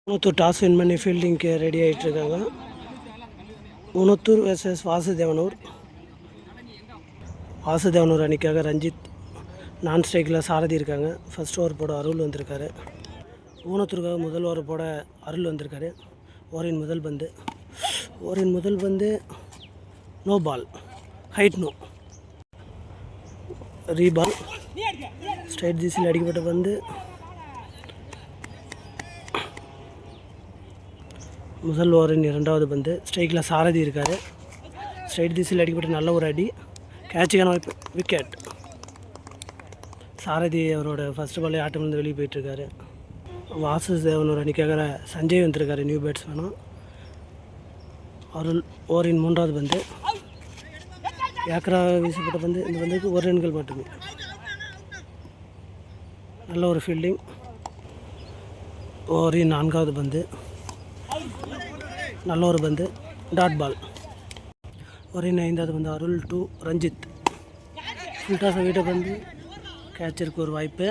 Unathur toss win பண்ணி ஃபீல்டிங்க்கு ready ஆகிட்டுருக்காங்க. Unathur versus Vasudevanur. Vasudevanur அணிக்காக ரஞ்சித் நான் ஸ்ட்ரைக்கில் சாரதி இருக்காங்க. ஃபர்ஸ்ட் ஓவர் போட அருள் வந்திருக்காரு. ஊனத்தூருக்காக முதல் ஓவர் போட அருள் வந்திருக்காரு. ஓவரின் முதல் பந்து no ball, height no, ரீபால், straight திசையில் அடிக்கப்பட்ட பந்து முதல் ஓவரின் இரண்டாவது பந்து ஸ்ட்ரைக்கில் சாரதி இருக்கார். ஸ்ட்ரைட் திசையில் அடிக்கப்பட்ட நல்ல ஒரு அடி, கேட்சுக்கான வாய்ப்பு, விக்கெட். சாரதி அவரோட ஃபஸ்ட் பாலே ஆட்டமிருந்து வெளியே போயிட்டுருக்காரு. வாசுதேவனூர் அணிக்காக சஞ்சய் வந்திருக்காரு, நியூ பேட்ஸ்மேனும். அருள் ஓவரின் மூன்றாவது பந்து ஏக்கராக வீசப்பட்ட பந்து. இந்த பந்துக்கு ஒரு ரன்கள் மட்டுமே. நல்ல ஒரு ஃபீல்டிங். ஓவரின் நான்காவது பந்து நல்ல ஒரு பந்து, டாட் பால். ஓவரின் ஐந்தாவது பந்து அருள் டு ரஞ்சித். ஃபுல் டாஸ் வீட்டை பந்து கேட்சிற்கு ஒரு வாய்ப்பு,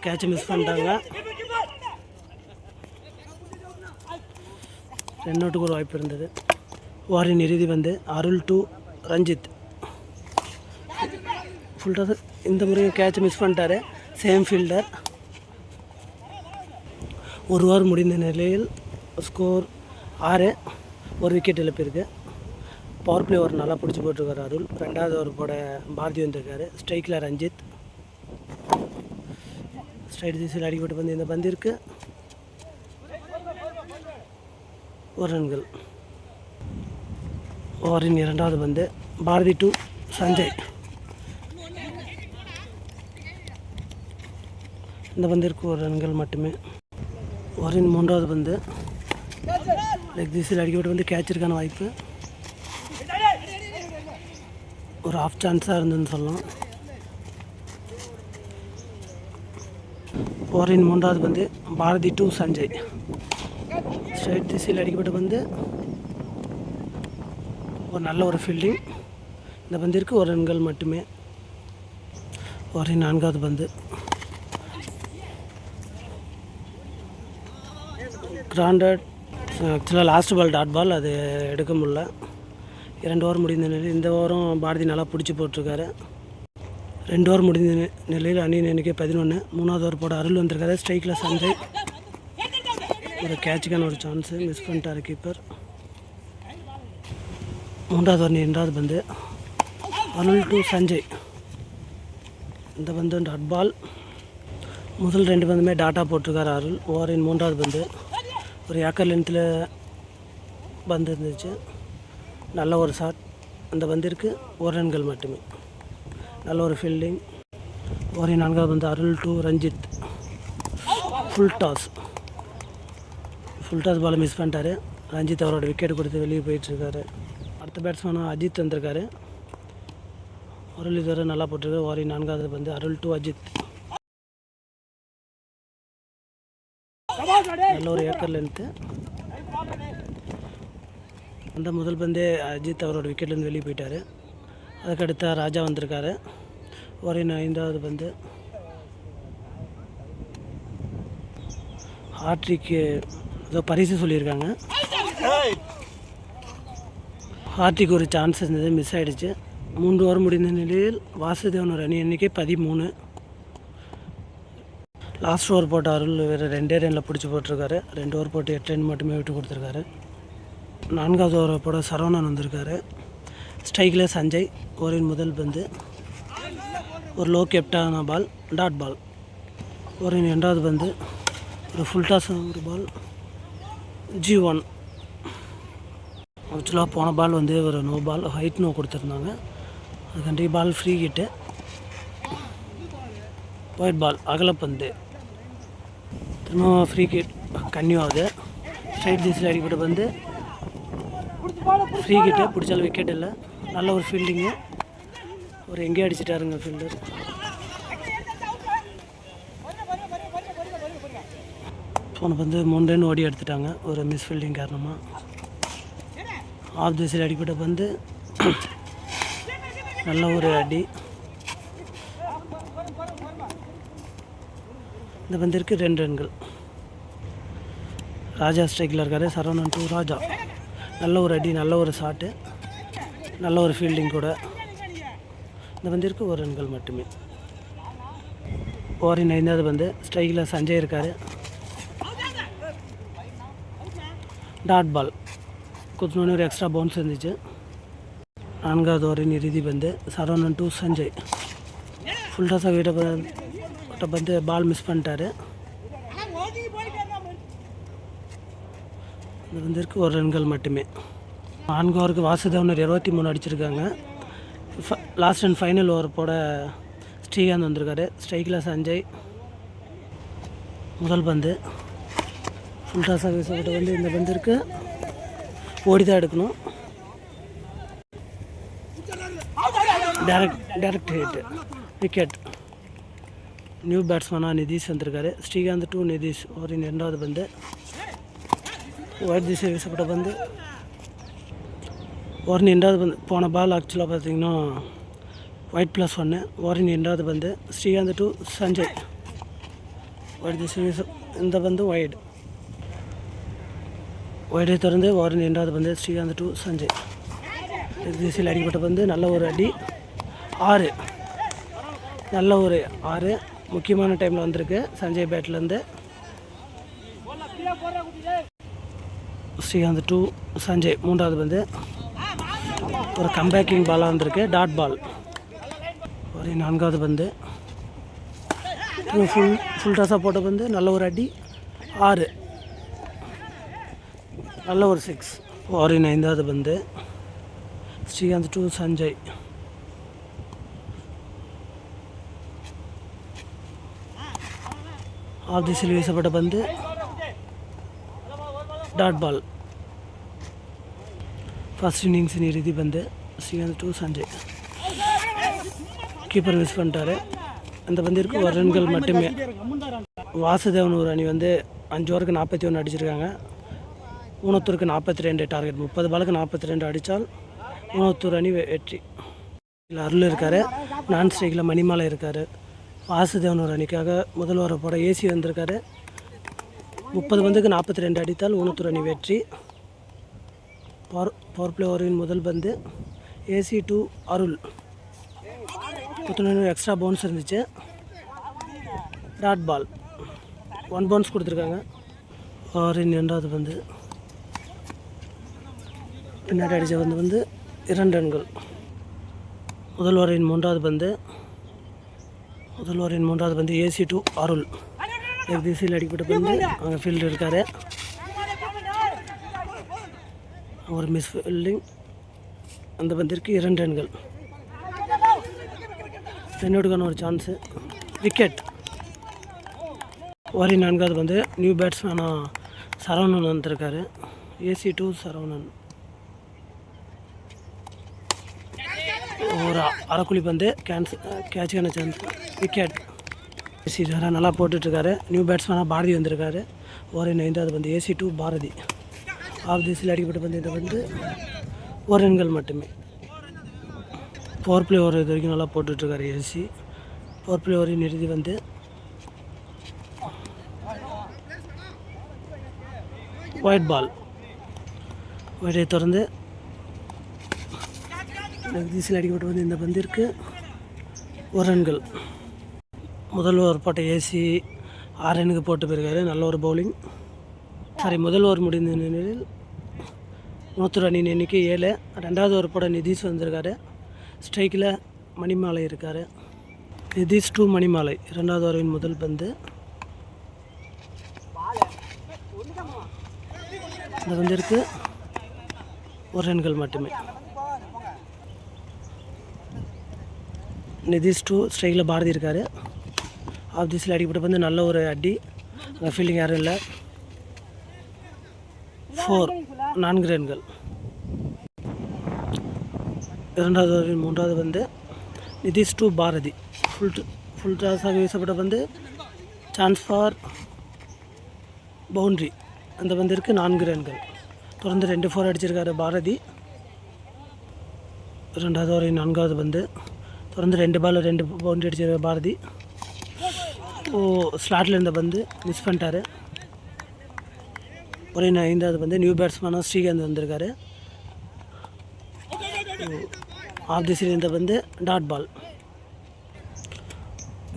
கேட்சை மிஸ் பண்ணிட்டாங்க. ரன் அவுட்டுக்கு ஒரு வாய்ப்பு இருந்தது. ஓவரின் இறுதி பந்து அருள் டு ரஞ்சித். ஃபுல் டாஸ், இந்த முறையும் கேட்சை மிஸ் பண்ணிட்டாரு. Same fielder. ஒரு ஓவர் முடிந்த நிலையில் ஸ்கோர் 6, ஒரு விக்கெட் இழப்பு இருக்குது. பவர் பிளே ஓவர் நல்லா பிடிச்சி போட்டிருக்காரு அருள். ரெண்டாவது ஓவர் போட பாரதி வந்திருக்காரு. ஸ்ட்ரைக்கில் ரஞ்சித். ஸ்ட்ரைட் திசையில் அடிக்கப்பட்டு பந்து. இந்த பந்திற்கு ஒரு ரன்கள். ஓவரின் இரண்டாவது பந்து பாரதி டு சஞ்சய். இந்த பந்திற்கு ஒரு ரன்கள் மட்டுமே. ஓவரின் மூன்றாவது பந்து லெக் திசையில் அடிக்கப்பட்டு வந்து கேட்சிற்கான வாய்ப்பு, ஒரு ஆஃப் சான்ஸாக இருந்ததுன்னு சொல்லலாம். ஓவரின் மூன்றாவது பந்து பாரதி டு சஞ்சய். ஸ்ட்ரைட் திசையில் அடிக்கப்பட்ட பந்து, ஒரு நல்ல ஒரு ஃபீல்டிங். இந்த பந்திற்கு ஒரு ரன்கள் மட்டுமே. ஓவரின் நான்காவது பந்து கிராண்டட். ஆக்சுவலாக லாஸ்ட் பால் டாட் பால், அது எடுக்க முடியல. 2 ஓவர் முடிந்த நிலையில் இந்த ஓவரும் பாரதி நல்லா பிடிச்சி போட்டிருக்காரு. 2 ஓவர் முடிந்த நிலையில் அணியின் எண்ணிக்கை 11. மூணாவது ஓவர் போட அருள் வந்திருக்காரு. ஸ்ட்ரைக்கில் சஞ்சய். ஒரு கேட்சுக்கான ஒரு சான்ஸு மிஸ் பண்ணிட்டார் கீப்பர். மூன்றாவது ஓவர் இரண்டாவது பந்து அருள் டு சஞ்சய். இந்த பந்து டாட் பால். முதல் 2 பந்துமே டாட்டா போட்டிருக்காரு அருள். ஓவரின் மூன்றாவது பந்து ஒரு ஏக்கர் லென்த்தில் பந்து இருந்துச்சு. நல்ல ஒரு ஷாட். அந்த பந்திற்கு ஒரு ரன்கள் மட்டுமே. நல்ல ஒரு ஃபீல்டிங். ஓவரின் நான்காவது பந்து அருள் டு ரஞ்சித். ஃபுல் டாஸ் பாலை மிஸ் பண்ணிட்டாரு. ரஞ்சித் அவரோட விக்கெட் கொடுத்து வெளியே போயிட்டுருக்காரு. அடுத்த பேட்ஸ்மேனாக அஜித் வந்திருக்காரு. அருள் இதுவரை நல்லா போட்டிருக்காரு. ஓவரின் நான்காவது பந்து அருள் டு அஜித். நல்ல ஒரு ஏக்கர் லென்த்து. அந்த முதல் பந்தே அஜித் அவரோட விக்கெட்லேருந்து வெளியே போயிட்டார். அதுக்கடுத்த ராஜா வந்திருக்காரு. ஓவரின் ஐந்தாவது பந்து ஹார்ட்ரிக்கு ஏதோ பரிசு சொல்லியிருக்காங்க. ஹார்ட்ரிக்கு ஒரு சான்ஸ் இருந்தது, மிஸ் ஆகிடுச்சு. 3 ஓவர் முடிந்த நிலையில் வாசுதேவனூர் அணி எண்ணிக்கை 13. லாஸ்ட் ஓவர் போட்ட அருள் வேறு 2 ரனில் பிடிச்சி போட்டிருக்காரு. 2 ஓவர் போட்டு 8 ரன் மட்டுமே விட்டு கொடுத்துருக்காரு. 4வது ஓவர் போட சரவணன் வந்திருக்காரு. ஸ்ட்ரைக்கில் சஞ்சய். ஓவரின் முதல் பந்து ஒரு லோ கேப்டான பால், டாட் பால். ஓவரின் இரண்டாவது பந்து ஒரு ஃபுல் டாஸ் ஒரு பால், G1. ஆக்சுவலாக போன பால் வந்து ஒரு நோ பால், ஹைட் நோ கொடுத்துருந்தாங்க. அதுக்காண்டி பால் ஃப்ரீ கிட்டு, ஒயிட் பால், அகலப்பந்து. திரும்ப ஃப்ரீ கிட் கன்னியூ ஆகுது. ஸ்ட்ரைட் திசையில் அடிக்கப்பட்ட பந்து ஃப்ரீ கிட்டு, பிடிச்சாலும் விக்கெட் இல்லை. நல்ல ஒரு ஃபீல்டிங்கு. ஒரு எங்கேயே அடிச்சிட்டாருங்க ஃபீல்டர். போன பந்து 3 ரன் ஓடி எடுத்துட்டாங்க ஒரு மிஸ் ஃபீல்டிங் காரணமாக. ஆஃப் திசையில் அடிப்பட்ட பந்து நல்ல ஒரு அடி. இந்த பந்திற்கு 2 ரன்கள். ராஜா ஸ்ட்ரைக்கில் இருக்கார். சரவணன் டூ ராஜா. நல்ல ஒரு அடி, நல்ல ஒரு ஷாட்டு, நல்ல ஒரு ஃபீல்டிங் கூட. இந்த பந்திற்கு ஒரு ரன்கள் மட்டுமே. ஓவரின் 5வது பந்து. ஸ்ட்ரைக்கில் சஞ்சய் இருக்கார். டாட் பால் குத்துனோன்னு ஒரு எக்ஸ்ட்ரா பவுன்ஸ் இருந்துச்சு. 4வது ஓவரின் இறுதி பந்து. சரவணன் டூ சஞ்சய். ஃபுல் டாஸாக விட்ட பந்து பால் மிஸ் பண்ணிட்டாரு. இந்த பந்திற்கு ஒரு ரன்கள் மட்டுமே. 4 ஓவருக்கு வாசுதேவனர் 23 அடிச்சிருக்காங்க. லாஸ்ட் அண்ட் ஃபைனல் ஓவர் போட ஸ்ரீகாந்த் வந்திருக்காரு. ஸ்ட்ரைக்கில் சஞ்சய். முதல் பந்து ஃபுல் டாஸாக வீசப்பட்ட பந்து. இந்த பந்திற்கு ஓடி தான் எடுக்கணும். Direct hit, wicket. நியூ பேட்ஸ்மேனாக நிதிஷ் வந்திருக்காரு. ஸ்ரீகாந்த் டூ நிதிஷ். ஓவரின் 2வது பந்து. ஒயிட் திசை வீசப்பட்ட பந்து. ஓவரின் 2வது பந்து. போன பால் ஆக்சுவலாக பார்த்தீங்கன்னா ஒயிட் +1. ஓவரின் 2வது பந்து. ஸ்ரீகாந்த் டூ சஞ்சய். ஒயிட் திசை வீச இந்த பந்து ஒயிட். ஒயிடை தொடர்ந்து ஓவரின் 2வது பந்து. ஸ்ரீகாந்த் டூ சஞ்சய். திசையில் அடிக்கப்பட்ட பந்து. நல்ல ஒரு அடி. 6. நல்ல ஒரு 6 முக்கியமான டைமில் வந்திருக்கு சஞ்சய் பேட்லேருந்து. ஸ்ரீகாந்த் டூ சஞ்சய். 3வது பந்து. ஒரு கம்பேக்கிங் பாலாக வந்திருக்கு. Dot ball. ஒரு 4வது பந்து. ஃபுல் டாஸாக போட்ட பந்து. நல்ல ஒரு அடி. 6. நல்ல ஒரு 6. ஓவரின் 5வது பந்து. ஸ்ரீகாந்த் டூ சஞ்சய். ஆஃப் திசையில் வீசப்பட்ட பந்து. Dot ball. ஃபர்ஸ்ட் இன்னிங்ஸின் இறுதி பந்து. Srikanth to Sanjay. Keeper miss பண்ணிட்டாரு. அந்த பந்திற்கு ஒரு ரன்கள் மட்டுமே. வாசுதேவன் ஒரு அணி 5 ஓவருக்கு 41 அடிச்சிருக்காங்க. ஊனத்தூருக்கு 42 டார்கெட். 30 பாலுக்கு 42 அடித்தால் ஊனத்தூர் அணி வெற்றி. இதில் அருள் இருக்கார். நான் ஸ்ட்ரைக்கில் மணிமாலை இருக்கார். வாசுதேவன் ஒரு அணிக்காக முதல் ஓவர் போட ஏசி வந்திருக்காரு. 30 பந்துக்கு 42 அடித்தால் ஊனத்தூர் அணி வெற்றி. பவர் பிளே ஓவரின் முதல் பந்து. AC to Arul. Extra bounce இருந்துச்சு. Dot ball. 1 பவுன்ஸ் கொடுத்துருக்காங்க. ஓவரின் 2வது பந்து. பின்னாடி அடித்த வந்து 2 ரன்கள். முதல் ஓவரின் 3வது பந்து. ஏசி டூ அருள். திசையில் அடிக்கப்பட்ட பந்து. அங்கே ஃபீல்டு இருக்கார். ஒரு மிஸ் ஃபீல்டிங். அந்த பந்திற்கு 2 ரன்கள். ரன்அவுட்டுக்கான ஒரு சான்ஸு. விக்கெட். ஓவரின் 4வது பந்து. நியூ பேட்ஸ்மேனாக சரவணன் வந்திருக்காரு. AC to Saravanan. ஒரு அரைக்குழி பந்து. கேட்சுக்கான சான்ஸ். விக்கெட். ஏசி நல்லா போட்டுட்ருக்காரு. நியூ பேட்ஸ்மேனாக பாரதி வந்திருக்காரு. ஓவரின் 5வது பந்து. AC two Bharathi. ஆஃப் திசையில் அடிக்கப்பட்ட பந்து. இந்த வந்து 1 ரன்கள் மட்டுமே. பவர் பிளே ஓவர் இது வரைக்கும் நல்லா போட்டுட்ருக்காரு ஏசி. பவர் பிளே ஓவரின் இறுதி வந்து ஒயிட் பால். ஒயிட்டை தொடர்ந்து திசையில் அடிக்கப்பட்ட வந்து இந்த பந்திற்கு 1 ரன்கள். முதல் ஓவர் போட்ட ஏசி 6 ரனுக்கு போட்டு போயிருக்காரு. நல்ல ஒரு பவுலிங். முதல் ஓவர் முடிந்த நிலையில் ஊனத்தூர் அணியின் எண்ணிக்கை 7. 2வது ஓவர் போட நிதிஷ் வந்திருக்காரு. ஸ்ட்ரைக்கில் மணிமாலை இருக்கார். நிதிஷ் டூ மணிமாலை. 2வது ஓவரின் முதல் பந்து. இந்த பந்திற்கு 1 ரன்கள் மட்டுமே. நிதிஷ் டூ. ஸ்ட்ரைக்கில் பாரதி இருக்கார். ஆஃப் திசையில் அடிக்கப்பட்ட பந்து. நல்ல ஒரு அடி. அங்கே ஃபீல்டிங் யாரும் இல்லை. 4 ரன்கள். 2வது ஓவரின் 3வது பந்து. நிதிஷ் டூ பாரதி. ஃபுல் டாஸாக வீசப்பட்ட பந்து. Chance for boundary. அந்த பந்திற்கு 4 ரன்கள். தொடர்ந்து 2 4 அடிச்சிருக்காரு பாரதி. 2வது ஓவரின் 4வது பந்து. தொடர்ந்து 2 பால் 2 பவுண்டரி அடிச்சிருக்காரு பாரதி. ஸ்லாட்டில் இருந்த பந்து மிஸ் பண்ணிட்டாரு. ஒரு 5வது பந்து நியூ பேட்ஸ்மேனாக ஸ்ரீகாந்த் வந்திருக்காரு. ஆஃப் தி சைடு இந்த பந்து டாட் பால்.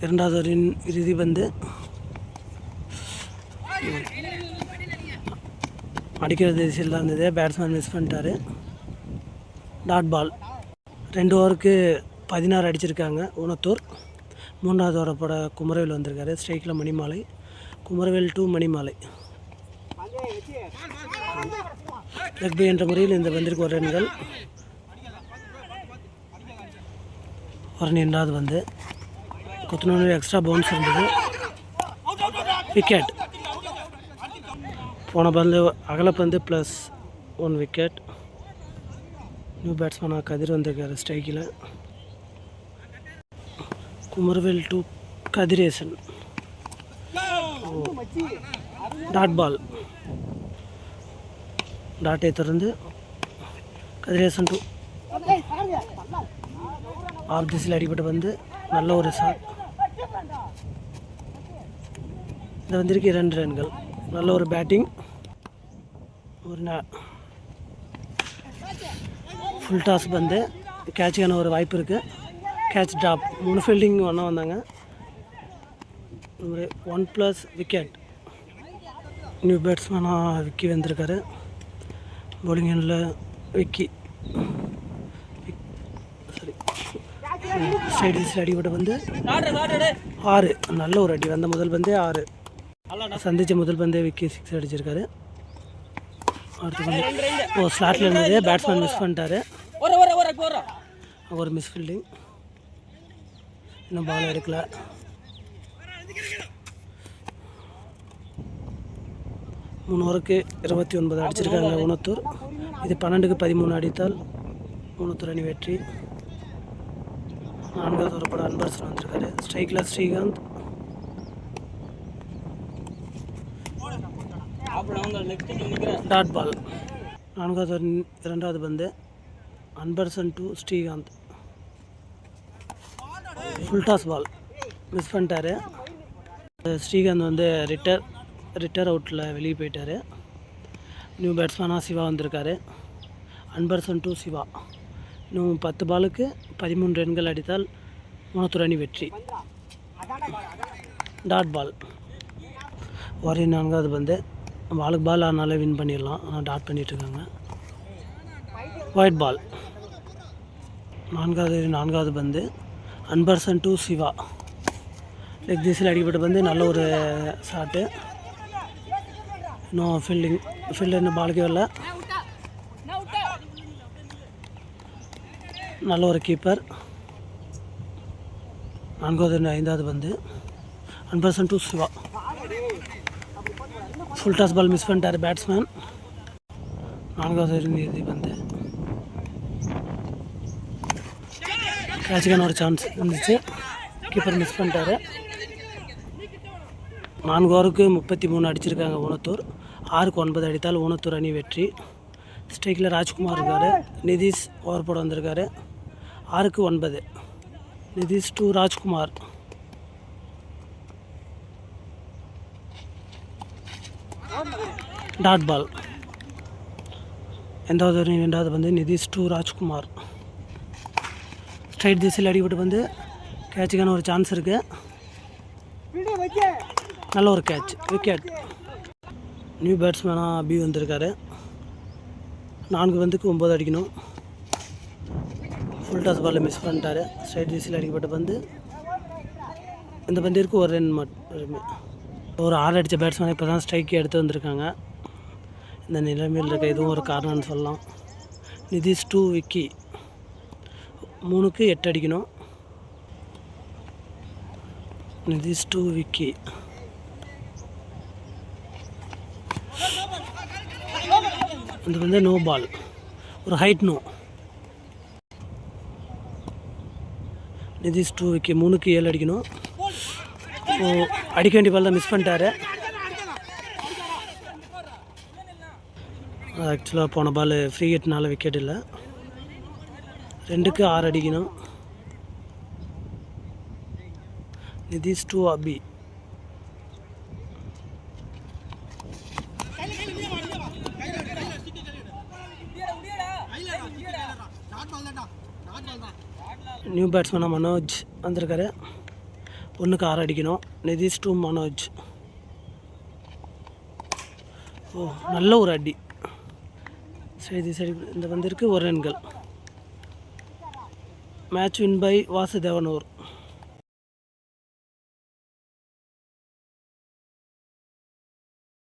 2வது ஓவரின் இறுதி பந்து அடிக்கிற திசையில் தான் இருந்தது. பேட்ஸ்மேன் மிஸ் பண்ணிட்டாரு. Dot ball. 2 ஓவருக்கு 16 அடிச்சிருக்காங்க ஊனத்தூர். 3வது ஓவரை போட குமரவேல் வந்திருக்காரு. ஸ்ட்ரைக்கில் Manimalai. Kumaravel to Manimalai. Leg bye என்ற முறையில் இந்த பந்திற்கு 1 ரன்கள். ஒரு 2வது பந்து குத்துனூர் எக்ஸ்ட்ரா பவுன்ஸ் இருந்தது. விக்கெட். போன பந்து அகலப்பந்து ப்ளஸ் 1 விக்கெட். நியூ பேட்ஸ்மேனாக கதிர் வந்திருக்காரு ஸ்ட்ரைக்கில். Kumaravel to Kathiresan. Dot ball. டாட்டை தொடர்ந்து கதிரேசன் டு ஆஃப் திசையில் அடிப்பட்ட வந்து நல்ல ஒரு ஷாட். இந்த வந்திருக்கு 2 ரன்கள். நல்ல ஒரு பேட்டிங். ஒரு ஃபுல் டாஸ் பந்து கேட்சுக்கான ஒரு வாய்ப்பு இருக்குது. Catch drop. 3 ஃபீல்டிங் ஒன்றா வந்தாங்க. 1+ விக்கெட். நியூ பேட்ஸ்மேனாக விக்கி வந்திருக்காரு. Bowling handle Vicky. சரி, சைடிஸில் அடிபட்ட வந்து 6. நல்ல ஒரு அடி. வந்த முதல் பந்தே 6. சந்தித்த முதல் பந்தே விக்கி 6 அடிச்சிருக்காரு. அடுத்து வந்து ஸ்லாட்டில் இருந்தது. பேட்ஸ்மேன் மிஸ் பண்ணிட்டாரு. ஒரு மிஸ் ஃபீல்டிங். இன்னும் பால் எடுக்கல. மூணு ஓவருக்கு 29 அடிச்சிருக்காங்க ஊனத்தூர். இது 12க்கு 13 அடித்தால் ஊனத்தூர் அணி வெற்றி. 4வது ஓவர் போட அன்பரசன் வந்திருக்காரு. ஸ்ட்ரைக்கில் ஸ்ரீகாந்த். Dot ball. 4வது ஓவர் 2வது பந்து Anbarasan to Srikanth. Full toss ball. Miss பண்ணிட்டாரு. ஸ்ரீகாந்த் வந்து ரிட்டர் அவுட்டில் வெளியே போயிட்டார். நியூ பேட்ஸ்மேனாக சிவா வந்திருக்காரு. அன்பரசன் டு சிவா. இன்னும் 10 பாலுக்கு 13 ரன்கள் அடித்தால் ஊனத்தூர் அணி வெற்றி. Dot ball. ஒரே 4வது பந்து பாலுக்கு பால் ஆனாலே வின் பண்ணிடலாம். ஆனால் டாட் பண்ணிகிட்ருக்காங்க. White ball. 4வது பந்து அன்பரசன் டு சிவா. லெக் திசையில் அடிக்கப்பட்ட பந்து நல்ல ஒரு ஷாட்டு. இன்னும் ஃபீல்டர் இன்னும் பாலுக்கே வரல. நல்ல ஒரு கீப்பர். 5வது பந்து Anbarasan to Siva. Full toss ball miss பண்ணிட்டார் பேட்ஸ்மேன். 4வது இறுதி பந்து கேட்சுக்கான ஒரு சான்ஸ் இருந்துச்சு. கீப்பர் மிஸ் பண்ணிட்டாரு. 4 ஓவருக்கு 33 அடிச்சிருக்காங்க ஊனத்தூர். 6க்கு 9 அடித்தால் ஊனத்தூர் அணி வெற்றி. ஸ்ட்ரைக்கில் ராஜ்குமார் இருக்கார். நிதிஷ் ஓவர் போட வந்திருக்காரு. 6க்கு 9. Nitish to Rajkumar. Dot ball. 2வது பந்து நிதிஷ் டு ராஜ்குமார். ஸ்ட்ரைட் திசையில் அடிபட்டு வந்து கேட்சுக்கான ஒரு சான்ஸ் இருக்குது. நல்ல ஒரு கேட்ச். விக்கெட். நியூ பேட்ஸ்மேனாக அபி வந்திருக்காரு. 4 பந்துக்கு 9 அடிக்கணும். ஃபுல் டாஸ் பாலில் மிஸ் பண்ணிட்டாரு. ஸ்ட்ரைட் திசையில் அடிக்கப்பட்ட பந்து. இந்த பந்திற்கு 1 ரன் மட்டுமே. ஒரு 6 அடித்த பேட்ஸ்மேனை இப்போ தான் ஸ்ட்ரைக்கு எடுத்து வந்திருக்காங்க. இந்த நிலைமையில் இருக்க இதுவும் ஒரு காரணம்னு சொல்லலாம். நிதிஷ் டு விக்கி. 3க்கு 8 அடிக்கணும். நிதிஷ் டு விக்கி. இது வந்து நோ பால். ஒரு height no. Nitish to Vicky. 3க்கு 7 அடிக்கணும். அடிக்க வேண்டிய பால் தான் மிஸ் பண்ணிட்டாரு. ஆக்சுவலாக போன பால் ஃப்ரீ ஹிட்னால விக்கெட் இல்லை. 2க்கு 6 அடிக்கணும். நிதிஷ் டு அபி. நியூ பேட்ஸ்மேனாக மனோஜ் வந்திருக்காரு. 1க்கு 6 அடிக்கணும். நிதிஷ் டு மனோஜ். ஓ, நல்ல ஒரு அடி. சரி இந்த பந்திற்கு 1 ரன்கள். Match win by Vasudevanur.